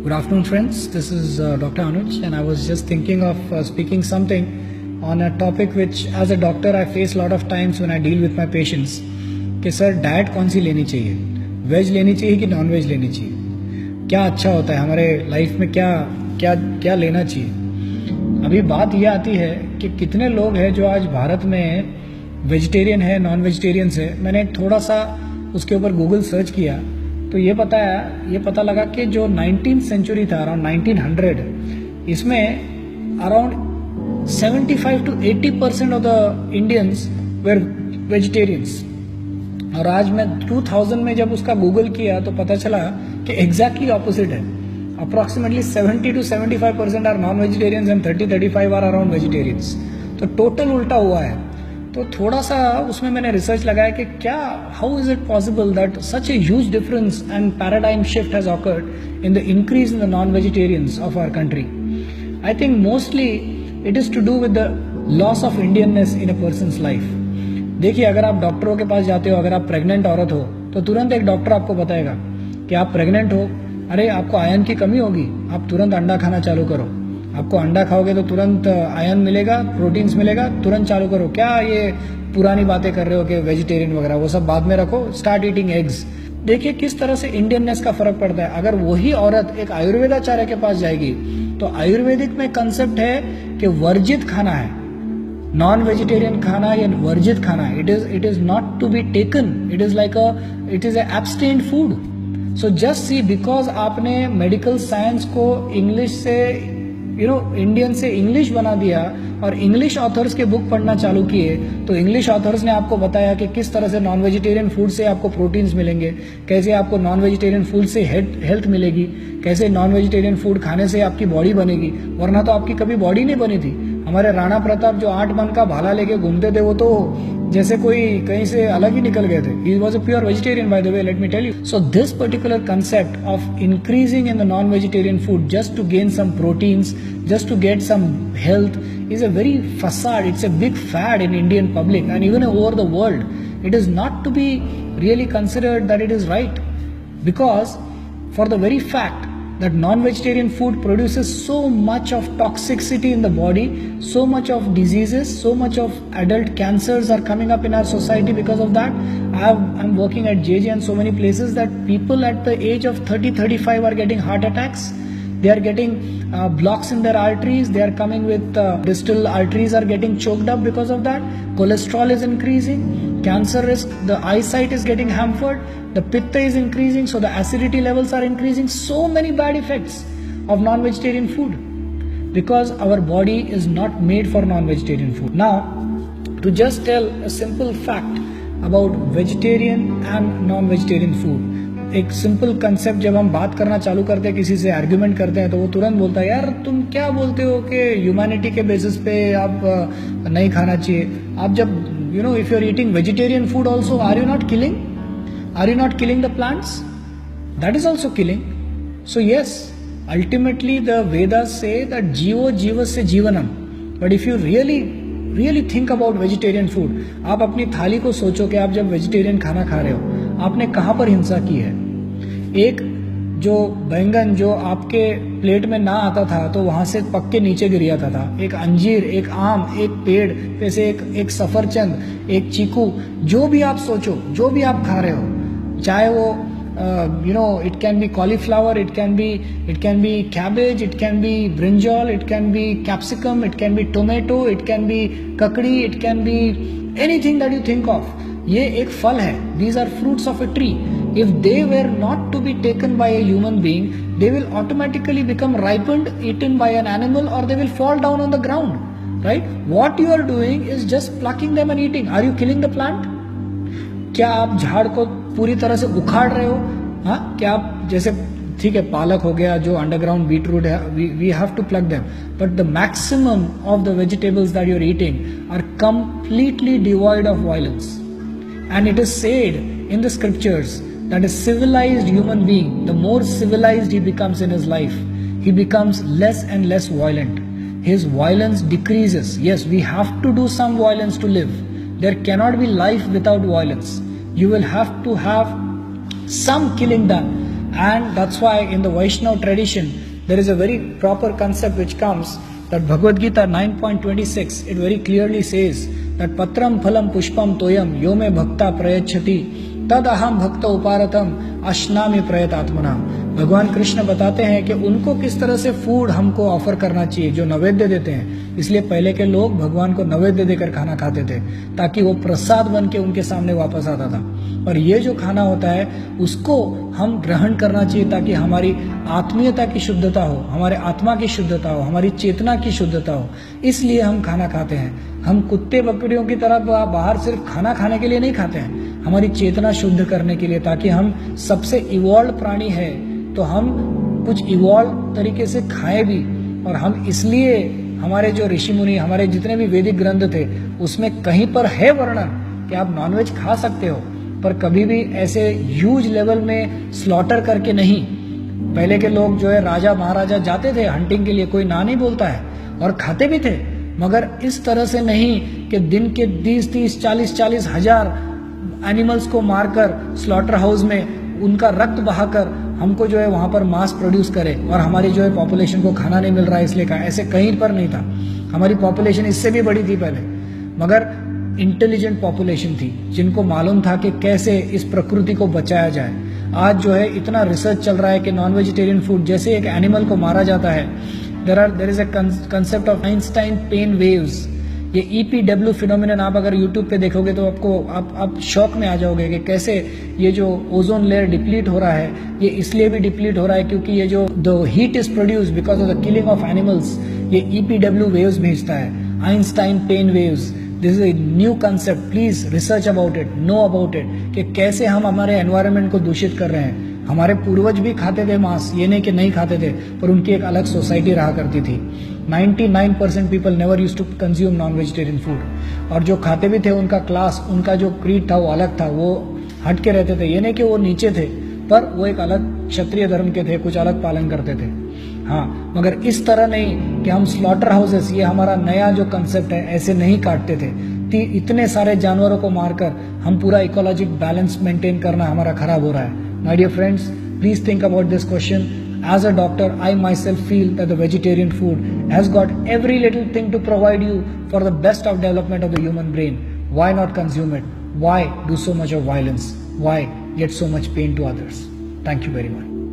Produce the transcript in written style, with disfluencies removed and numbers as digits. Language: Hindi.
Good afternoon, friends. This is Dr. Anuj, and I was just thinking of speaking something on a topic which, as a doctor, I face a lot of times when I deal with my patients. कि सर डाइट कौन सी लेनी चाहिए, वेज लेनी चाहिए कि नॉन वेज लेनी चाहिए, क्या अच्छा होता है हमारे लाइफ में, क्या क्या क्या लेना चाहिए। अभी बात यह आती है कि कितने लोग हैं जो आज भारत में वेजिटेरियन है, नॉन वेजिटेरियन है। मैंने थोड़ा सा उसके ऊपर गूगल सर्च किया तो ये पता लगा कि जो 19th सेंचुरी था, अराउंड 1900, इसमें around 75 to 80% of the Indians were vegetarians. और आज मैं 2000 में जब उसका गूगल किया तो पता चला कि एग्जैक्टली ऑपोजिट है। Approximately 70 to 75% are non vegetarians and 30-35 are around vegetarians. तो टोटल उल्टा हुआ है। तो थोड़ा सा उसमें मैंने रिसर्च लगाया कि क्या, how is it possible that such a huge difference and paradigm shift has occurred in the increase in the non vegetarians of our country. I think mostly it is to do with the loss of Indianness in a person's life. देखिए, अगर आप डॉक्टरों के पास जाते हो, अगर आप प्रेग्नेंट औरत हो तो तुरंत एक डॉक्टर आपको बताएगा कि आप प्रेग्नेंट हो, अरे आपको आयरन की कमी होगी, आप तुरंत अंडा खाना चालू करो। आपको अंडा खाओगे तो तुरंत आयरन मिलेगा, प्रोटीन्स मिलेगा, तुरंत चालू करो। क्या ये पुरानी बातें कर रहे हो कि वेजिटेरियन वगैरह, वो सब बाद में रखो, स्टार्ट ईटिंग एग्स। देखिए किस तरह से इंडियननेस का फर्क पड़ता है। अगर वही औरत एक आयुर्वेदाचार्य के पास जाएगी तो आयुर्वेदिक में कंसेप्ट है कि वर्जित खाना है, नॉन वेजिटेरियन खाना या वर्जित खाना है। It is not to be taken, it is a abstained food. So just see, because आपने मेडिकल साइंस को इंग्लिश से इंडियन से इंग्लिश बना दिया और इंग्लिश ऑथर्स के बुक पढ़ना चालू किए, तो इंग्लिश ऑथर्स ने आपको बताया कि किस तरह से नॉन वेजिटेरियन फूड से आपको प्रोटीन्स मिलेंगे, कैसे आपको नॉन वेजिटेरियन फूड से हेल्थ मिलेगी, कैसे नॉन वेजिटेरियन फूड खाने से आपकी बॉडी बनेगी, वरना तो आपकी कभी बॉडी नहीं बनी थी। हमारे राणा प्रताप जो 8 मन का भाला लेके घूमते थे, वो तो जैसे कोई कहीं से अलग ही निकल गए थे। He was a pure vegetarian, by the way, let me tell you. So this particular concept of increasing in the non-vegetarian food just to gain some proteins, just to get some health, is a very facade. It's a big fad in Indian public and even over the world. It is not to be really considered that it is right, because for the very fact that non-vegetarian food produces so much of toxicity in the body, so much of diseases, so much of adult cancers are coming up in our society because of that. I'm working at JJ and so many places that people at the age of 30-35 are getting heart attacks. They are getting blocks in their arteries. They are coming with distal arteries are getting choked up because of that. Cholesterol is increasing. Cancer risk, the eyesight is getting hampered. The pitta is increasing, so the acidity levels are increasing. So many bad effects of non-vegetarian food because our body is not made for non-vegetarian food. Now, to just tell a simple fact about vegetarian and non-vegetarian food, एक सिंपल कंसेप्ट, जब हम बात करना चालू करते हैं, किसी से आर्ग्यूमेंट करते हैं, तो वो तुरंत बोलता है, यार तुम क्या बोलते हो कि ह्यूमैनिटी के बेसिस पे आप नहीं खाना चाहिए। आप जब if you're eating vegetarian food also, are you not killing the plants? That is also killing. So yes, ultimately the Vedas say that जीवो जीवस्य जीवनम. But if you really think about vegetarian food, आप अपनी थाली को सोचो कि आप जब वेजिटेरियन खाना खा रहे हो, आपने कहाँ पर हिंसा की है। एक जो बैंगन जो आपके प्लेट में ना आता था तो वहां से पक के नीचे गिर जाता था, एक अंजीर, एक आम, एक पेड़ पे से एक सफरचंद, एक चीकू, जो भी आप सोचो, जो भी आप खा रहे हो, चाहे वो it can be cauliflower, it can be cabbage, it can be brinjal, it can be capsicum, it can be tomato, it can be kakdi, it can be anything that you think of. ये एक फल है. These are fruits of a tree. If they were not to be taken by a human being, they will automatically become ripened, eaten by an animal, or they will fall down on the ground. Right? What you are doing is just plucking them and eating. Are you killing the plant? क्या आप झाड़ को पूरी तरह से उखाड़ रहे हो? हाँ, क्या आप जैसे, ठीक है, पालक हो गया, जो अंडरग्राउंड बीटरूट है, we have to plug them, but the maximum of the vegetables that you are eating are completely devoid of violence. And it is said in the scriptures that a civilized human being, the more civilized he becomes in his life, he becomes less and less violent. His violence decreases. Yes, we have to do some violence to live. There cannot be life without violence. You will have to have some killing done. And that's why in the Vaishnava tradition, there is a very proper concept which comes that Bhagavad Gita 9.26, it very clearly says that Patram Phalam Pushpam Toyam Yome Bhakta Prayachati Tad Aham Bhakta Uparatam Ashnami Prayatatmana। भगवान कृष्ण बताते हैं कि उनको किस तरह से फूड हमको ऑफर करना चाहिए, जो नैवेद्य देते हैं। इसलिए पहले के लोग भगवान को नैवेद्य देकर खाना खाते थे ताकि वो प्रसाद बन के उनके सामने वापस आता था। और ये जो खाना होता है उसको हम ग्रहण करना चाहिए ताकि हमारी आत्मीयता की शुद्धता हो, हमारे आत्मा की शुद्धता हो, हमारी चेतना की शुद्धता हो। इसलिए हम खाना खाते हैं। हम कुत्ते बकरियों की तरह बाहर सिर्फ खाना खाने के लिए नहीं खाते हैं, हमारी चेतना शुद्ध करने के लिए, ताकि हम सबसे इवॉल्व प्राणी है तो हम कुछ इवॉल्व तरीके से खाए भी। और हम इसलिए, हमारे जो ऋषि मुनि, हमारे जितने भी वैदिक ग्रंथ थे, उसमें कहीं पर है वर्णन कि आप नॉनवेज खा सकते हो, पर कभी भी ऐसे ह्यूज लेवल में स्लॉटर करके नहीं। पहले के लोग जो है, राजा महाराजा जाते थे हंटिंग के लिए, कोई ना नहीं बोलता है, और खाते भी थे, मगर इस तरह से नहीं कि दिन के 30-30, 40-40 हजार एनिमल्स को मारकर स्लॉटर हाउस में उनका रक्त बहाकर हमको जो है वहां पर मांस प्रोड्यूस करे और हमारी जो है पॉपुलेशन को खाना नहीं मिल रहा है इसलिए का, ऐसे कहीं पर नहीं था। हमारी पॉपुलेशन इससे भी बड़ी थी पहले, मगर इंटेलिजेंट पॉपुलेशन थी जिनको मालूम था कि कैसे इस प्रकृति को बचाया जाए। आज जो है इतना रिसर्च चल रहा है कि नॉन वेजिटेरियन फूड, जैसे एक एनिमल को मारा जाता है, there is a concept of Einstein pain waves. ये EPW फिनोमिनन आप अगर YouTube पे देखोगे तो आपको आप शॉक में आ जाओगे कि कैसे ये जो ओजोन लेयर डिप्लीट हो रहा है, ये इसलिए भी डिप्लीट हो रहा है क्योंकि ये जो the heat is produced because of the killing of animals, ये EPW वेव्स भेजता है, Einstein pain waves. This is a new concept, please research about it, know about it, कि कैसे हम हमारे एनवायरनमेंट को दूषित कर रहे हैं। हमारे पूर्वज भी खाते थे मांस, ये नहीं कि नहीं खाते थे, पर उनकी एक अलग सोसाइटी रहा करती थी। 99% people never used to consume non vegetarian food, और जो खाते भी थे उनका क्लास, उनका जो क्रीड था वो अलग था, वो हट के रहते थे। ये नहीं कि वो नीचे थे, पर वो एक अलग क्षत्रिय धर्म के थे, कुछ अलग पालन करते थे। हाँ, मगर इस तरह नहीं कि हम स्लॉटर हाउसेस, ये हमारा नया जो कंसेप्ट है, ऐसे नहीं काटते थे। इतने सारे जानवरों को मारकर हम पूरा इकोलॉजिक बैलेंस मेंटेन करना हमारा खराब हो रहा है। My dear friends, please think about this question. As a doctor, I myself feel that the vegetarian food has got every little thing to provide you for the best of development of the human brain. Why not consume it? Why do so much of violence? Why get so much pain to others? Thank you very much.